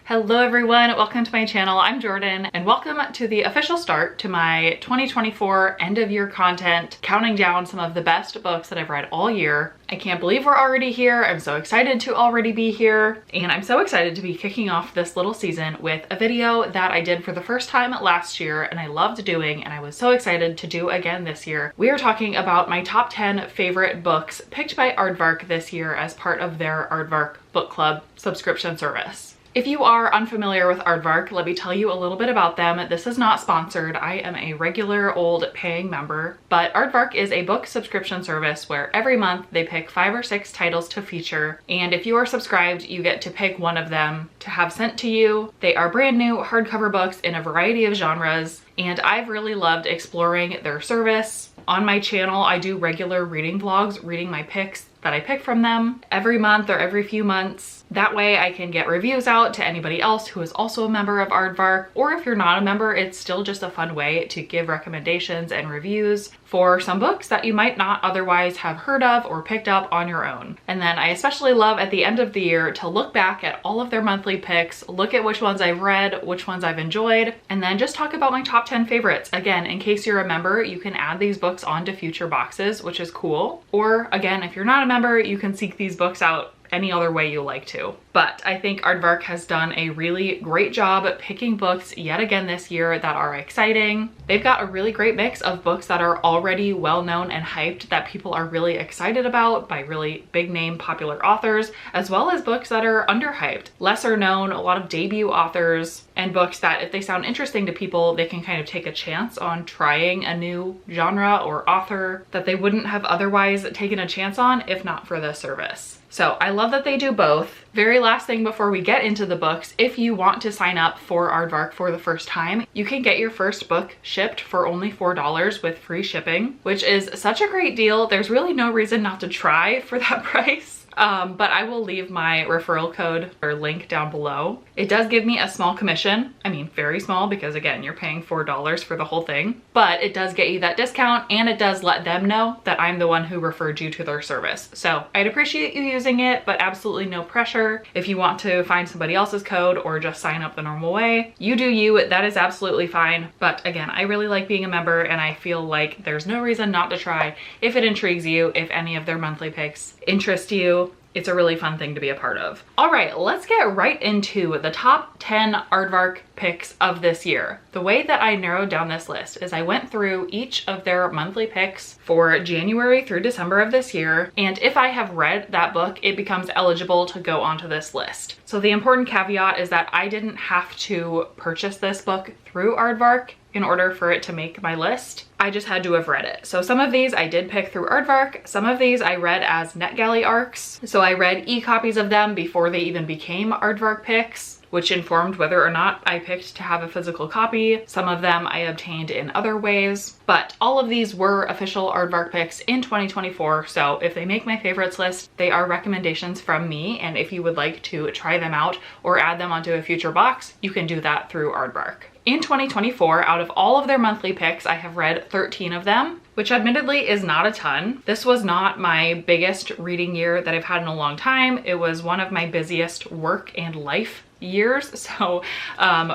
Hello everyone, welcome to my channel. I'm Jordyn and welcome to the official start to my 2024 end of year content, counting down some of the best books that I've read all year. I can't believe we're already here. I'm so excited to already be here, and I'm so excited to be kicking off this little season with a video that I did for the first time last year and I loved doing, and I was so excited to do again this year. We are talking about my top 10 favorite books picked by Aardvark this year as part of their Aardvark book club subscription service. If you are unfamiliar with Aardvark, let me tell you a little bit about them. This is not sponsored. I am a regular old paying member, but Aardvark is a book subscription service where every month they pick 5 or 6 titles to feature, and if you are subscribed, you get to pick one of them to have sent to you. They are brand new hardcover books in a variety of genres, and I've really loved exploring their service. On my channel, I do regular reading vlogs, reading my picks that I pick from them every month or every few months. That way I can get reviews out to anybody else who is also a member of Aardvark, or if you're not a member, it's still just a fun way to give recommendations and reviews for some books that you might not otherwise have heard of or picked up on your own. And then I especially love at the end of the year to look back at all of their monthly picks, look at which ones I've read, which ones I've enjoyed, and then just talk about my top 10 favorites. Again, in case you're a member, you can add these books onto future boxes, which is cool. Or again, if you're not a member, you can seek these books out any other way you like to. But I think Aardvark has done a really great job picking books yet again this year that are exciting. They've got a really great mix of books that are already well known and hyped that people are really excited about by really big name popular authors, as well as books that are underhyped, lesser known, a lot of debut authors, and books that if they sound interesting to people, they can kind of take a chance on trying a new genre or author that they wouldn't have otherwise taken a chance on if not for this service. So I love that they do both. Very last thing before we get into the books, if you want to sign up for Aardvark for the first time, you can get your first book shipped for only $4 with free shipping, which is such a great deal. There's really no reason not to try for that price. But I will leave my referral code or link down below. It does give me a small commission. I mean, very small, because again, you're paying $4 for the whole thing, but it does get you that discount, and it does let them know that I'm the one who referred you to their service. So I'd appreciate you using it, but absolutely no pressure. If you want to find somebody else's code or just sign up the normal way, you do you, that is absolutely fine. But again, I really like being a member, and I feel like there's no reason not to try if it intrigues you, if any of their monthly picks interest you. It's a really fun thing to be a part of. All right, let's get right into the top 10 Aardvark picks of this year. The way that I narrowed down this list is I went through each of their monthly picks for January through December of this year, and if I have read that book, it becomes eligible to go onto this list. So the important caveat is that I didn't have to purchase this book through Aardvark in order for it to make my list. I just had to have read it. So some of these I did pick through Aardvark, some of these I read as NetGalley arcs. So I read e-copies of them before they even became Aardvark picks, which informed whether or not I picked to have a physical copy. Some of them I obtained in other ways, but all of these were official Aardvark picks in 2024. So if they make my favorites list, they are recommendations from me. And if you would like to try them out or add them onto a future box, you can do that through Aardvark. In 2024, out of all of their monthly picks, I have read 13 of them, which admittedly is not a ton. This was not my biggest reading year that I've had in a long time. It was one of my busiest work and life years, so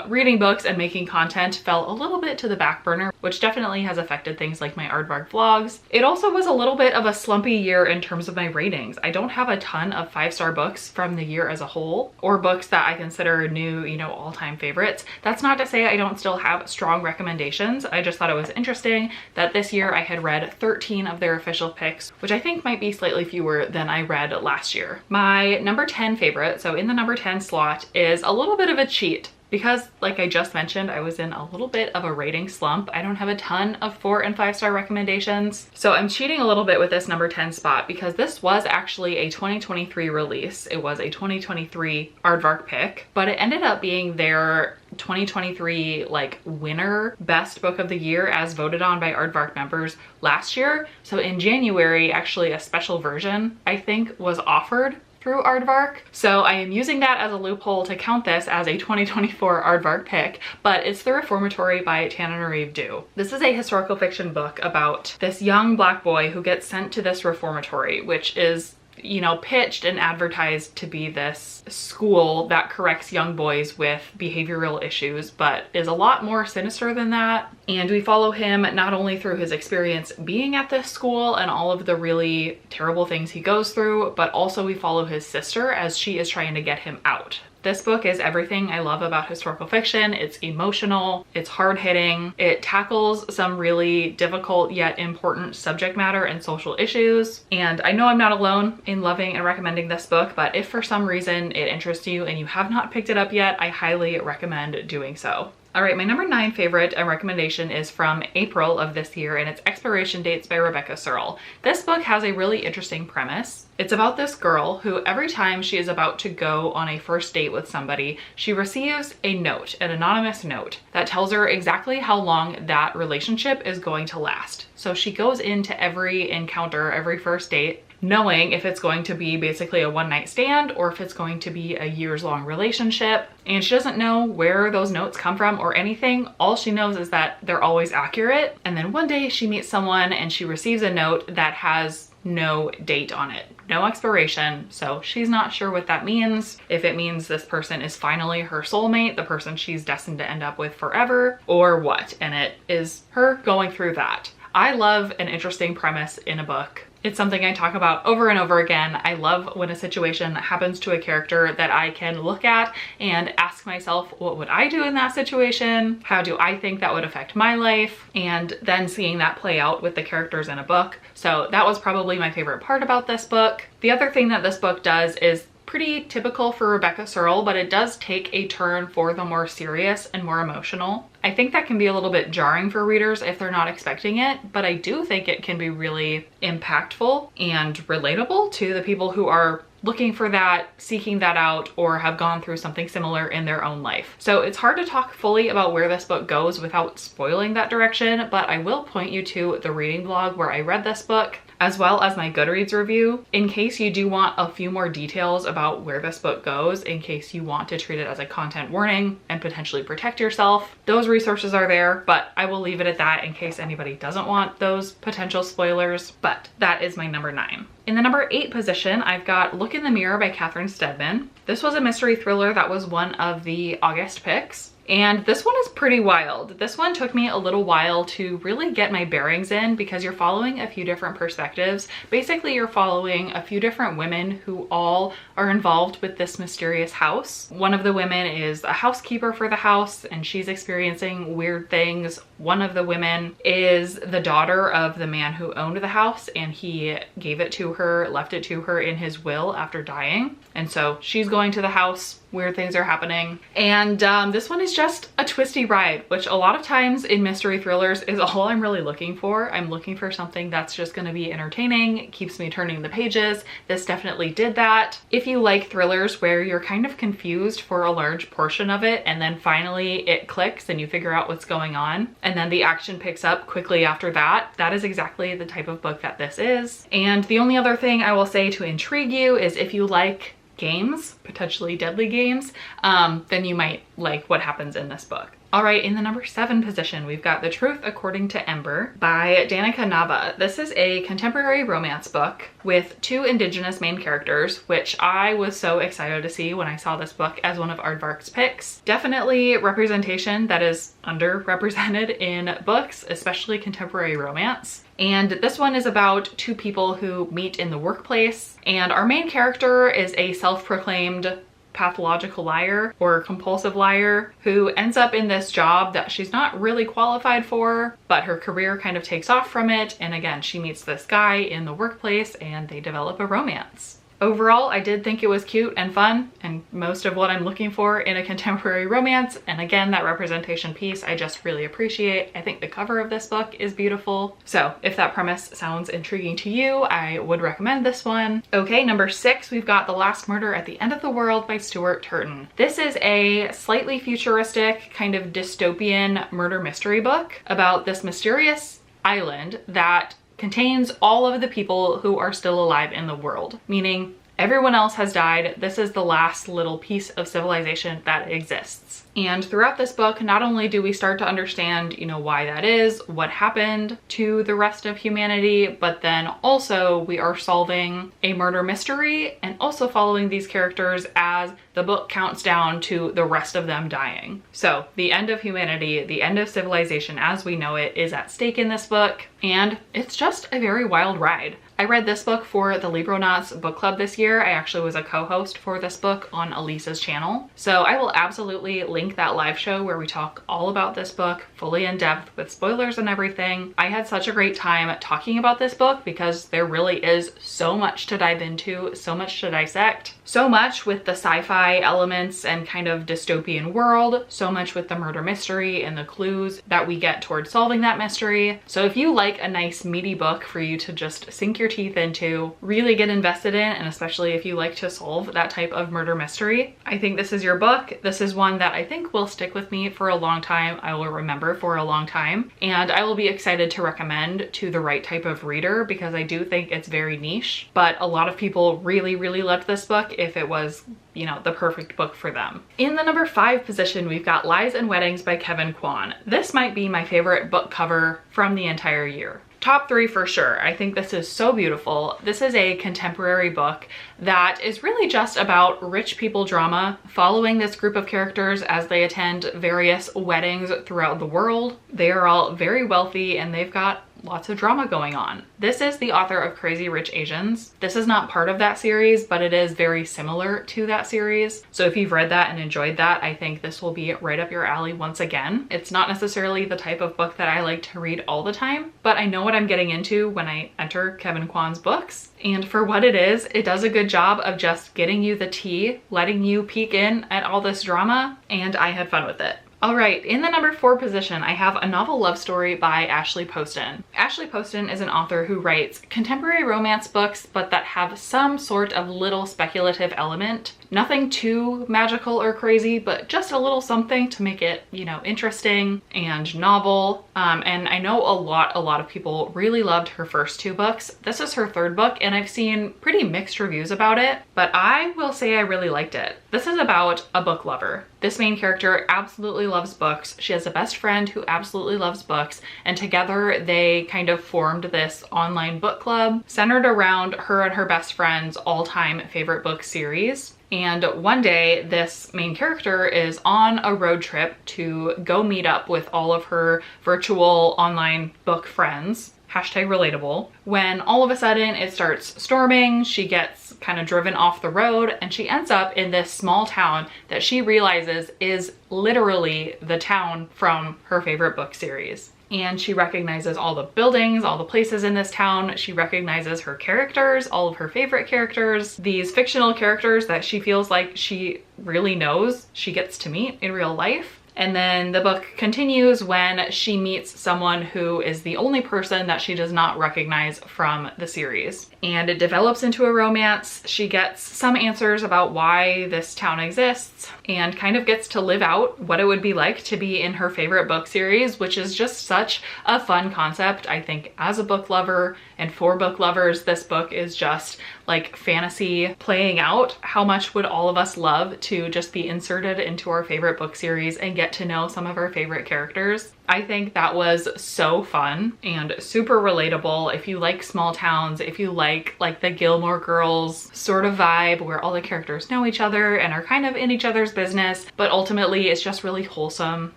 reading books and making content fell a little bit to the back burner, which definitely has affected things like my Aardvark vlogs. It also was a little bit of a slumpy year in terms of my ratings. I don't have a ton of 5-star books from the year as a whole, or books that I consider new, all-time favorites. That's not to say I don't still have strong recommendations. I just thought it was interesting that this year I had read 13 of their official picks, which I think might be slightly fewer than I read last year. My number 10 favorite, so in the number 10 slot, is a little bit of a cheat. Because, like I just mentioned, I was in a little bit of a rating slump. I don't have a ton of 4- and 5-star recommendations. So I'm cheating a little bit with this number 10 spot because this was actually a 2023 release. It was a 2023 Aardvark pick, but it ended up being their 2023 winner best book of the year as voted on by Aardvark members last year. So in January, actually a special version, I think, was offered through Aardvark. So I am using that as a loophole to count this as a 2024 Aardvark pick, but it's The Reformatory by Tananarive Due. This is a historical fiction book about this young Black boy who gets sent to this reformatory, which is you know, pitched and advertised to be this school that corrects young boys with behavioral issues, but is a lot more sinister than that. And we follow him not only through his experience being at this school and all of the really terrible things he goes through, but also we follow his sister as she is trying to get him out. This book is everything I love about historical fiction. It's emotional, it's hard-hitting, it tackles some really difficult yet important subject matter and social issues. And I know I'm not alone in loving and recommending this book, but if for some reason it interests you and you have not picked it up yet, I highly recommend doing so. All right, my number 9 favorite and recommendation is from April of this year, and it's Expiration Dates by Rebecca Searle. This book has a really interesting premise. It's about this girl who every time she is about to go on a first date with somebody, she receives a note, an anonymous note, that tells her exactly how long that relationship is going to last. So she goes into every encounter, every first date, knowing if it's going to be basically a one-night stand or if it's going to be a years-long relationship. And she doesn't know where those notes come from or anything. All she knows is that they're always accurate. And then one day she meets someone and she receives a note that has no date on it, no expiration. So she's not sure what that means. If it means this person is finally her soulmate, the person she's destined to end up with forever, or what. And it is her going through that. I love an interesting premise in a book. It's something I talk about over and over again. I love when a situation happens to a character that I can look at and ask myself, what would I do in that situation? How do I think that would affect my life? And then seeing that play out with the characters in a book. So that was probably my favorite part about this book. The other thing that this book does is pretty typical for Rebecca Searle, but it does take a turn for the more serious and more emotional. I think that can be a little bit jarring for readers if they're not expecting it, but I do think it can be really impactful and relatable to the people who are looking for that, seeking that out, or have gone through something similar in their own life. So it's hard to talk fully about where this book goes without spoiling that direction, but I will point you to the reading blog where I read this book, as well as my Goodreads review, in case you do want a few more details about where this book goes, in case you want to treat it as a content warning and potentially protect yourself. Those resources are there, but I will leave it at that in case anybody doesn't want those potential spoilers. But that is my number 9. In the number 8 position, I've got Look in the Mirror by Catherine Steadman. This was a mystery thriller that was one of the August picks. And this one is pretty wild. This one took me a little while to really get my bearings in because you're following a few different perspectives. Basically, you're following a few different women who all are involved with this mysterious house. One of the women is a housekeeper for the house and she's experiencing weird things. One of the women is the daughter of the man who owned the house and he gave it to her, left it to her in his will after dying. And so she's going to the house, weird things are happening. And this one is just a twisty ride, which a lot of times in mystery thrillers is all I'm really looking for. I'm looking for something that's just gonna be entertaining, keeps me turning the pages. This definitely did that. If you like thrillers where you're kind of confused for a large portion of it and then finally it clicks and you figure out what's going on and then the action picks up quickly after that, that is exactly the type of book that this is. And the only other thing I will say to intrigue you is if you like games, potentially deadly games, then you might like what happens in this book. All right, in the number 7 position, we've got The Truth According to Ember by Danica Nava. This is a contemporary romance book with 2 Indigenous main characters, which I was so excited to see when I saw this book as one of Aardvark's picks. Definitely representation that is underrepresented in books, especially contemporary romance. And this one is about 2 people who meet in the workplace, and our main character is a self-proclaimed pathological liar or compulsive liar who ends up in this job that she's not really qualified for, but her career kind of takes off from it. And again, she meets this guy in the workplace and they develop a romance. Overall, I did think it was cute and fun and most of what I'm looking for in a contemporary romance. And again, that representation piece I just really appreciate. I think the cover of this book is beautiful. So if that premise sounds intriguing to you, I would recommend this one. Okay, number 6, we've got The Last Murder at the End of the World by Stuart Turton. This is a slightly futuristic kind of dystopian murder mystery book about this mysterious island that contains all of the people who are still alive in the world, meaning Everyone else has died. This is the last little piece of civilization that exists. And throughout this book, not only do we start to understand, why that is, what happened to the rest of humanity, but then also we are solving a murder mystery and also following these characters as the book counts down to the rest of them dying. So the end of humanity, the end of civilization as we know it, is at stake in this book, and it's just a very wild ride. I read this book for the Libronauts book club this year. I actually was a co-host for this book on Elisa's channel. So I will absolutely link that live show where we talk all about this book fully in depth with spoilers and everything. I had such a great time talking about this book because there really is so much to dive into, so much to dissect, so much with the sci-fi elements and kind of dystopian world, so much with the murder mystery and the clues that we get towards solving that mystery. So if you like a nice meaty book for you to just sink your teeth into, really get invested in, and especially if you like to solve that type of murder mystery, I think this is your book. This is one that I think will stick with me for a long time. I will remember for a long time, and I will be excited to recommend to the right type of reader because I do think it's very niche, but a lot of people really, really loved this book if it was, the perfect book for them. In the number 5 position, we've got Lies and Weddings by Kevin Kwan. This might be my favorite book cover from the entire year. Top 3 for sure. I think this is so beautiful. This is a contemporary book that is really just about rich people drama, following this group of characters as they attend various weddings throughout the world. They are all very wealthy and they've got lots of drama going on. This is the author of Crazy Rich Asians. This is not part of that series, but it is very similar to that series. So if you've read that and enjoyed that, I think this will be right up your alley once again. It's not necessarily the type of book that I like to read all the time, but I know what I'm getting into when I enter Kevin Kwan's books. And for what it is, it does a good job of just getting you the tea, letting you peek in at all this drama, and I had fun with it. All right, in the number 4 position, I have a novel love story by Ashley Poston. Ashley Poston is an author who writes contemporary romance books, but that have some sort of little speculative element. Nothing too magical or crazy, but just a little something to make it, interesting and novel. And I know a lot of people really loved her first 2 books. This is her 3rd book, and I've seen pretty mixed reviews about it, but I will say I really liked it. This is about a book lover. This main character absolutely loves books. She has a best friend who absolutely loves books, and together they kind of formed this online book club centered around her and her best friend's all-time favorite book series. And one day this main character is on a road trip to go meet up with all of her virtual online book friends. #relatable. When all of a sudden it starts storming, she gets kind of driven off the road and she ends up in this small town that she realizes is literally the town from her favorite book series. And she recognizes all the buildings, all the places in this town. She recognizes her characters, all of her favorite characters, these fictional characters that she feels like she really knows she gets to meet in real life. And then the book continues when she meets someone who is the only person that she does not recognize from the series. And it develops into a romance. She gets some answers about why this town exists and kind of gets to live out what it would be like to be in her favorite book series, which is just such a fun concept. I think as a book lover and for book lovers, this book is just like fantasy playing out. How much would all of us love to just be inserted into our favorite book series and get to know some of our favorite characters? I think that was so fun and super relatable. If you like small towns, if you like the Gilmore Girls sort of vibe where all the characters know each other and are kind of in each other's business, but ultimately it's just really wholesome,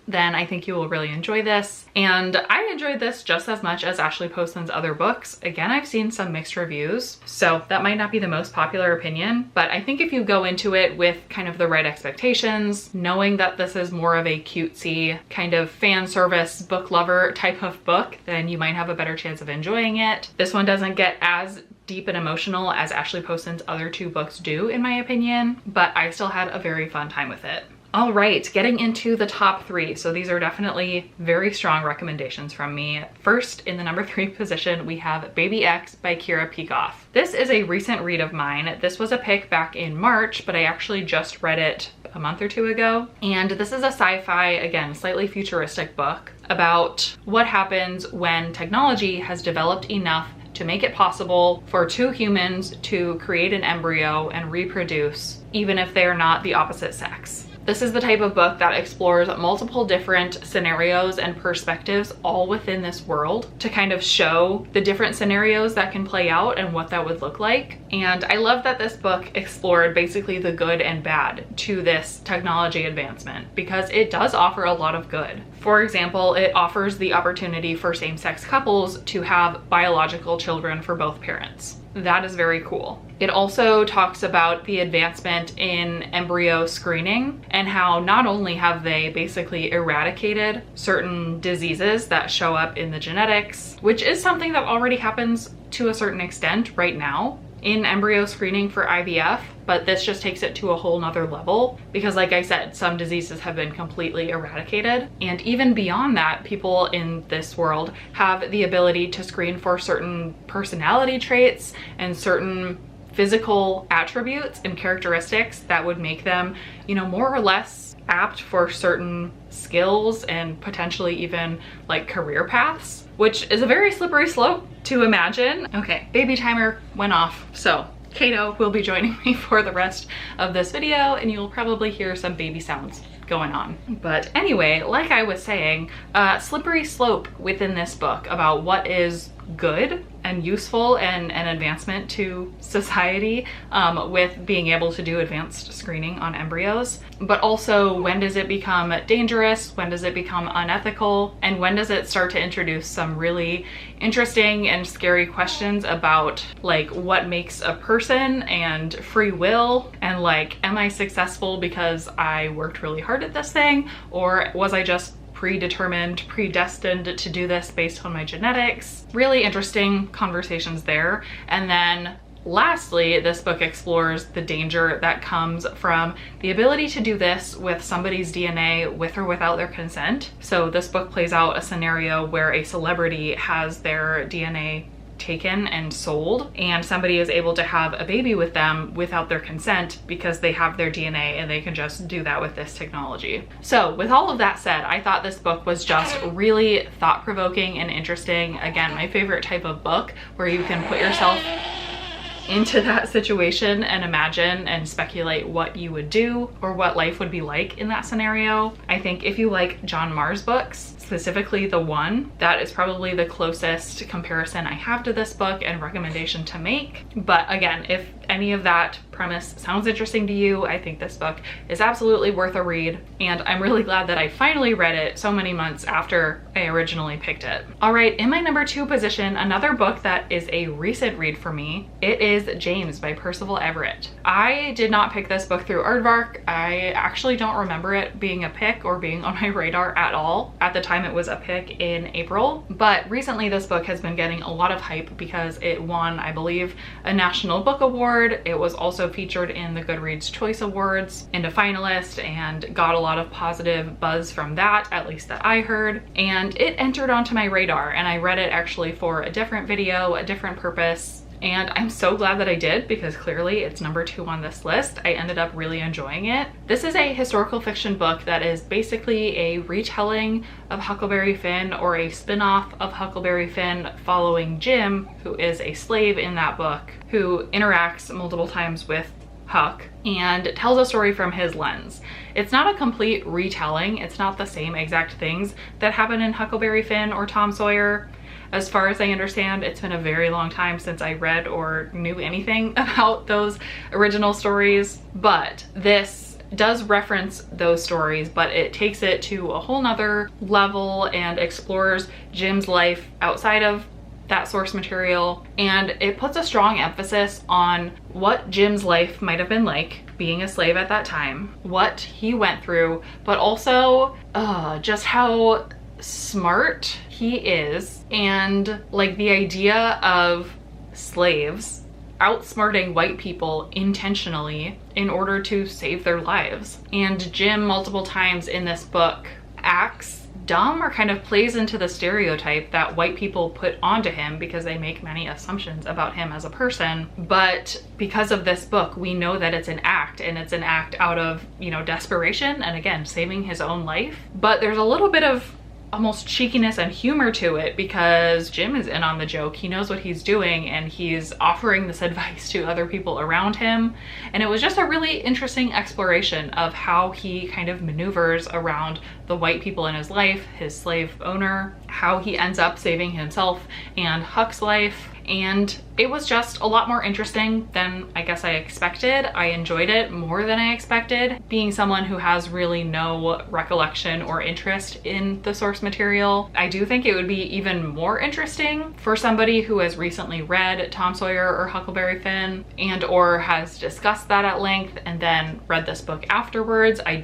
then I think you will really enjoy this. And I enjoyed this just as much as Ashley Poston's other books. Again, I've seen some mixed reviews, so that might not be the most popular opinion, but I think if you go into it with kind of the right expectations, knowing that this is more of a cutesy kind of fan service book lover type of book, then you might have a better chance of enjoying it. This one doesn't get as deep and emotional as Ashley Poston's other 2 books do, in my opinion, but I still had a very fun time with it. All right, getting into the top 3. So these are definitely very strong recommendations from me. First, in the number 3 position, we have Baby X by Kira Peikoff. This is a recent read of mine. This was a pick back in March, but I actually just read it a month or 2 ago. And this is a sci-fi, again, slightly futuristic book about what happens when technology has developed enough to make it possible for two humans to create an embryo and reproduce, even if they are not the opposite sex. This is the type of book that explores multiple different scenarios and perspectives all within this world to kind of show the different scenarios that can play out and what that would look like. And I love that this book explored basically the good and bad to this technology advancement, because it does offer a lot of good. For example, it offers the opportunity for same-sex couples to have biological children for both parents. That is very cool. It also talks about the advancement in embryo screening and how not only have they basically eradicated certain diseases that show up in the genetics, which is something that already happens to a certain extent right now in embryo screening for IVF, but this just takes it to a whole nother level because, like I said, some diseases have been completely eradicated. And even beyond that, people in this world have the ability to screen for certain personality traits and certain physical attributes and characteristics that would make them, you know, more or less apt for certain skills and potentially even like career paths, which is a very slippery slope to imagine. Okay, baby timer went off. So Kato will be joining me for the rest of this video, and you'll probably hear some baby sounds going on. But anyway, like I was saying, slippery slope within this book about what is good and useful and an advancement to society with being able to do advanced screening on embryos. But also, when does it become dangerous? When does it become unethical? And when does it start to introduce some really interesting and scary questions about like what makes a person and free will, and like, am I successful because I worked really hard at this thing, or was I just predetermined, predestined to do this based on my genetics? Really interesting conversations there. And then lastly, this book explores the danger that comes from the ability to do this with somebody's DNA with or without their consent. So this book plays out a scenario where a celebrity has their DNA taken and sold, and somebody is able to have a baby with them without their consent because they have their DNA and they can just do that with this technology. So with all of that said, I thought this book was just really thought-provoking and interesting. Again, my favorite type of book where you can put yourself into that situation and imagine and speculate what you would do or what life would be like in that scenario. I think if you like John Marr's books, specifically The One, that is probably the closest comparison I have to this book and recommendation to make. But again, if any of that premise sounds interesting to you, I think this book is absolutely worth a read, and I'm really glad that I finally read it so many months after I originally picked it. All right, in my number 2 position, another book that is a recent read for me, it is James by Percival Everett. I did not pick this book through Aardvark. I actually don't remember it being a pick or being on my radar at all. At the time it was a pick in April, but recently this book has been getting a lot of hype because it won, I believe, a National Book Award. It was also featured in the Goodreads Choice Awards and a finalist, and got a lot of positive buzz from that, at least that I heard. And it entered onto my radar, and I read it actually for a different video, a different purpose. And I'm so glad that I did, because clearly it's number 2 on this list. I ended up really enjoying it. This is a historical fiction book that is basically a retelling of Huckleberry Finn, or a spin-off of Huckleberry Finn, following Jim, who is a slave in that book, who interacts multiple times with Huck and tells a story from his lens. It's not a complete retelling. It's not the same exact things that happen in Huckleberry Finn or Tom Sawyer. As far as I understand, it's been a very long time since I read or knew anything about those original stories, but this does reference those stories, but it takes it to a whole nother level and explores Jim's life outside of that source material, and it puts a strong emphasis on what Jim's life might have been like being a slave at that time, what he went through, but also just how smart he is, and like the idea of slaves outsmarting white people intentionally in order to save their lives. And Jim multiple times in this book acts dumb or kind of plays into the stereotype that white people put onto him because they make many assumptions about him as a person. But because of this book, we know that it's an act, and it's an act out of, you know, desperation and, again, saving his own life. But there's a little bit of almost cheekiness and humor to it because Jim is in on the joke. He knows what he's doing and he's offering this advice to other people around him. And it was just a really interesting exploration of how he kind of maneuvers around the white people in his life, his slave owner, how he ends up saving himself and Huck's life. And it was just a lot more interesting than I guess I expected. I enjoyed it more than I expected. Being someone who has really no recollection or interest in the source material, I do think it would be even more interesting for somebody who has recently read Tom Sawyer or Huckleberry Finn and or has discussed that at length and then read this book afterwards. I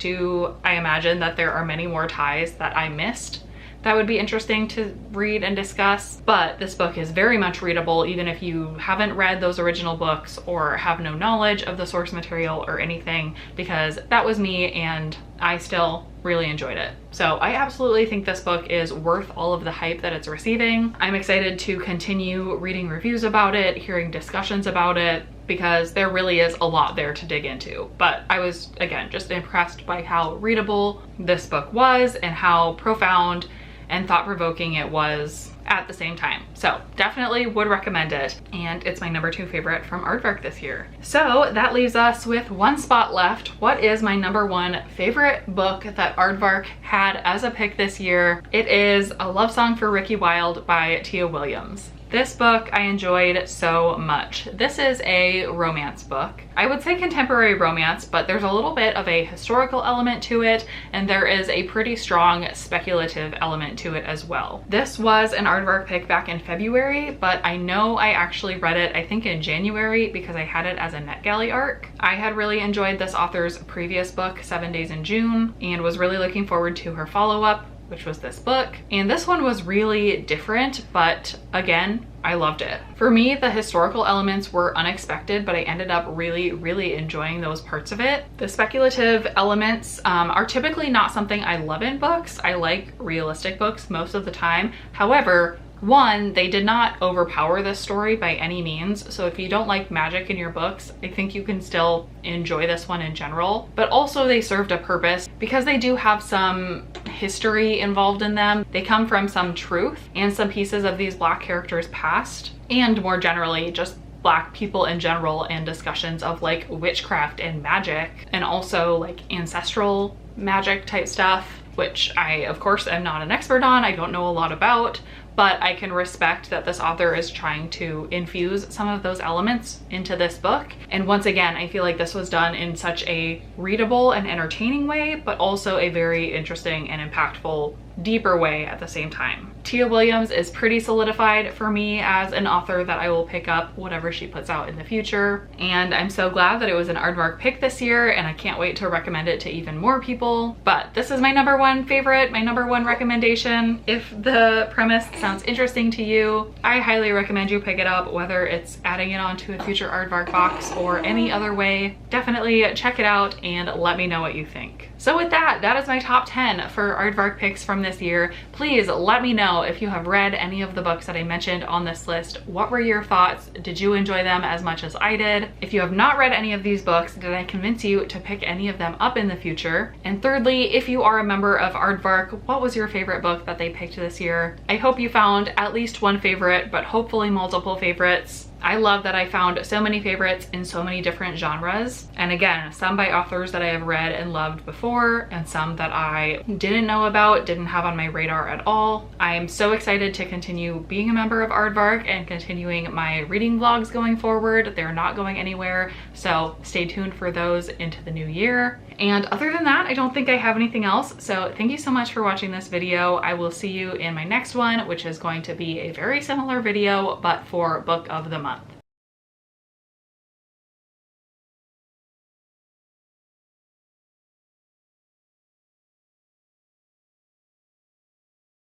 imagine that there are many more ties that I missed that would be interesting to read and discuss. But this book is very much readable even if you haven't read those original books or have no knowledge of the source material or anything, because that was me and I still really enjoyed it. So I absolutely think this book is worth all of the hype that it's receiving. I'm excited to continue reading reviews about it, hearing discussions about it, because there really is a lot there to dig into. But I was, again, just impressed by how readable this book was and how profound and thought-provoking it was at the same time. So definitely would recommend it. And it's my number 2 favorite from Aardvark this year. So that leaves us with one spot left. What is my number 1 favorite book that Aardvark had as a pick this year? It is A Love Song for Ricky Wilde by Tia Williams. This book I enjoyed so much. This is a romance book. I would say contemporary romance, but there's a little bit of a historical element to it, and there is a pretty strong speculative element to it as well. This was an Aardvark pick back in February, but I know I actually read it, I think in January, because I had it as a NetGalley arc. I had really enjoyed this author's previous book, 7 Days in June, and was really looking forward to her follow-up, which was this book. And this one was really different, but again, I loved it. For me, the historical elements were unexpected, but I ended up really enjoying those parts of it. The speculative elements are typically not something I love in books. I like realistic books most of the time. However, one, they did not overpower this story by any means. So if you don't like magic in your books, I think you can still enjoy this one in general. But also they served a purpose because they do have some history involved in them. They come from some truth and some pieces of these Black characters' past, and more generally just Black people in general, and discussions of like witchcraft and magic, and also like ancestral magic type stuff, which I of course am not an expert on. I don't know a lot about, but I can respect that this author is trying to infuse some of those elements into this book. And once again, I feel like this was done in such a readable and entertaining way, but also a very interesting and impactful, deeper way at the same time. Tia Williams is pretty solidified for me as an author that I will pick up whatever she puts out in the future. And I'm so glad that it was an Aardvark pick this year, and I can't wait to recommend it to even more people. But this is my number 1 favorite, my number 1 recommendation. If the premise sounds interesting to you, I highly recommend you pick it up, whether it's adding it onto a future Aardvark box or any other way. Definitely check it out and let me know what you think. So with that, that is my top 10 for Aardvark picks from this year. Please let me know if you have read any of the books that I mentioned on this list. What were your thoughts? Did you enjoy them as much as I did? If you have not read any of these books, did I convince you to pick any of them up in the future? And thirdly, if you are a member of Aardvark, what was your favorite book that they picked this year? I hope you found at least one favorite, but hopefully multiple favorites. I love that I found so many favorites in so many different genres. And again, some by authors that I have read and loved before, and some that I didn't know about, didn't have on my radar at all. I am so excited to continue being a member of Aardvark and continuing my reading vlogs going forward. They're not going anywhere, so stay tuned for those into the new year. And other than that, I don't think I have anything else. So thank you so much for watching this video. I will see you in my next one, which is going to be a very similar video, but for book of the month.